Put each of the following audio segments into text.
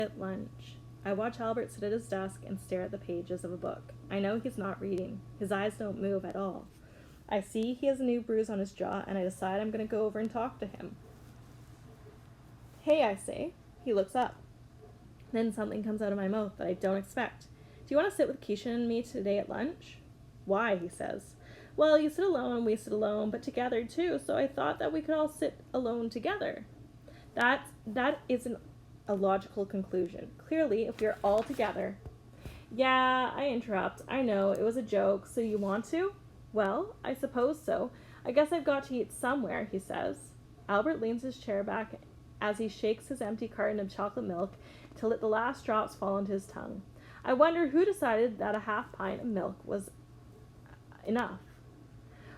At lunch, I watch Albert sit at his desk and stare at the pages of a book. I know he's not reading. His eyes don't move at all. I see he has a new bruise on his jaw, and I decide I'm going to go over and talk to him. Hey, I say. He looks up. Then something comes out of my mouth that I don't expect. Do you want to sit with Keisha and me today at lunch? Why, he says. Well, you sit alone, we sit alone, but together too, so I thought that we could all sit alone together. That isn't a logical conclusion. Clearly, if we're all together... Yeah, I interrupt. I know, it was a joke, so you want to? Well, I suppose so. I guess I've got to eat somewhere, he says. Albert leans his chair back as he shakes his empty carton of chocolate milk to let the last drops fall into his tongue. I wonder who decided that a half pint of milk was enough.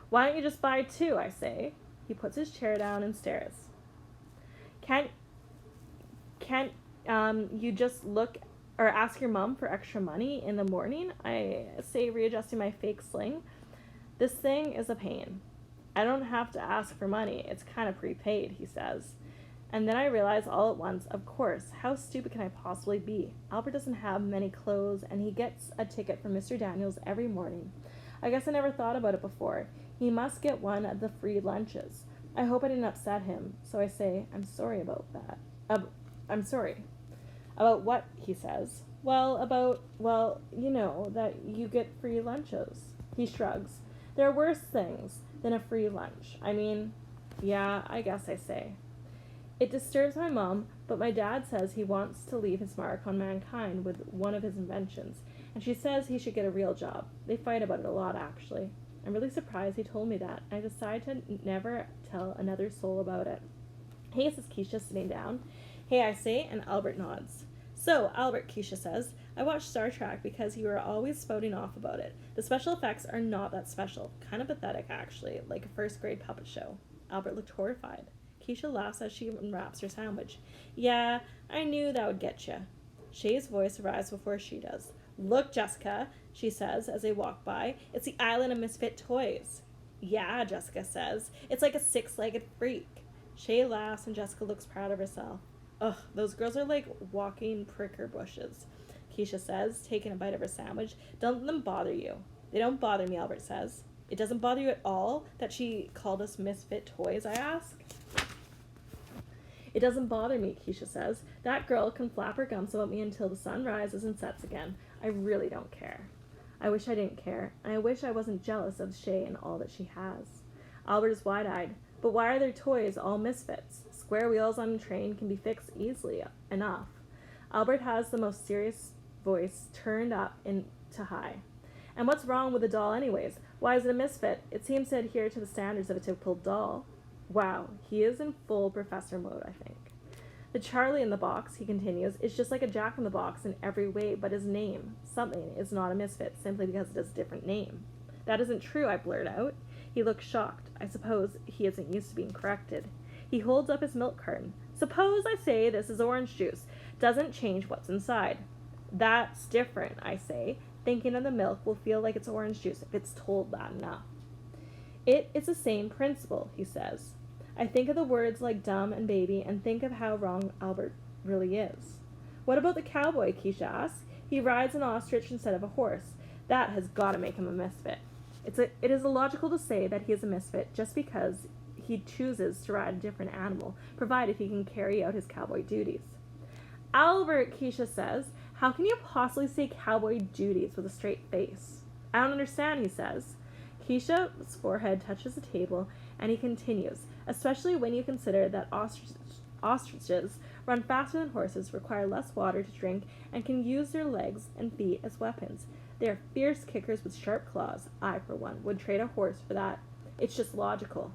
Why don't you just buy two, I say. He puts his chair down and stares. Can't you just look or ask your mom for extra money in the morning? I say, readjusting my fake sling. This thing is a pain. I don't have to ask for money. It's kind of prepaid, he says. And then I realize all at once, of course, how stupid can I possibly be? Albert doesn't have many clothes, and he gets a ticket from Mr. Daniels every morning. I guess I never thought about it before. He must get one of the free lunches. I hope I didn't upset him, so I say, I'm sorry about that. I'm sorry. About what, he says. Well, you know, that you get free lunches. He shrugs. There are worse things than a free lunch. I mean, yeah, I guess I say. It disturbs my mom, but my dad says he wants to leave his mark on mankind with one of his inventions, and she says he should get a real job. They fight about it a lot, actually. I'm really surprised he told me that, and I decide to never tell another soul about it. Hey, says Keisha, sitting down. Hey, I say, and Albert nods. So, Albert, Keisha says, I watched Star Trek because you were always spouting off about it. The special effects are not that special. Kind of pathetic, actually, like a first-grade puppet show. Albert looked horrified. Keisha laughs as she unwraps her sandwich. Yeah, I knew that would get you. Shay's voice arrives before she does. Look, Jessica, she says as they walk by. It's the island of Misfit toys. Yeah, Jessica says. It's like a six-legged freak. Shay laughs and Jessica looks proud of herself. Ugh, those girls are like walking pricker bushes, Keisha says, taking a bite of her sandwich. Don't let them bother you. They don't bother me, Albert says. It doesn't bother you at all that she called us Misfit toys, I ask? It doesn't bother me, Keisha says. That girl can flap her gums about me until the sun rises and sets again. I really don't care. I wish I didn't care, and I wish I wasn't jealous of Shay and all that she has. Albert is wide-eyed. But why are their toys all misfits? Square wheels on a train can be fixed easily enough. Albert has the most serious voice turned up into high. And what's wrong with the doll anyways? Why is it a misfit? It seems to adhere to the standards of a typical doll. Wow, he is in full professor mode, I think. The Charlie in the box, he continues, is just like a Jack-in-the-Box in every way but his name. Something is not a misfit simply because it has a different name. That isn't true, I blurt out. He looks shocked. I suppose he isn't used to being corrected. He holds up his milk carton. Suppose I say this is orange juice. Doesn't change what's inside. That's different, I say, thinking that the milk will feel like it's orange juice if it's told that enough. It is the same principle, he says. I think of the words like dumb and baby and think of how wrong Albert really is. What about the cowboy, Keisha asks. He rides an ostrich instead of a horse. That has got to make him a misfit. It is illogical to say that he is a misfit just because he chooses to ride a different animal, provided he can carry out his cowboy duties. Albert, Keisha says, how can you possibly say cowboy duties with a straight face? I don't understand, he says. Keisha's forehead touches the table, and he continues, especially when you consider that ostriches run faster than horses, require less water to drink, and can use their legs and feet as weapons. They are fierce kickers with sharp claws. I, for one, would trade a horse for that. It's just logical.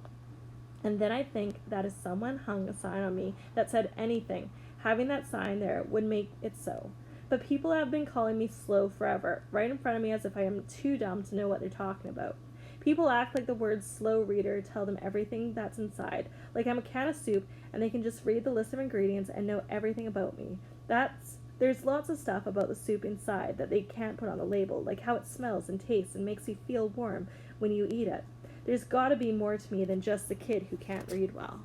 And then I think that if someone hung a sign on me that said anything, having that sign there would make it so. But people have been calling me slow forever, right in front of me as if I am too dumb to know what they're talking about. People act like the words slow reader tell them everything that's inside, like I'm a can of soup and they can just read the list of ingredients and know everything about me. There's lots of stuff about the soup inside that they can't put on the label, like how it smells and tastes and makes you feel warm when you eat it. There's got to be more to me than just the kid who can't read well.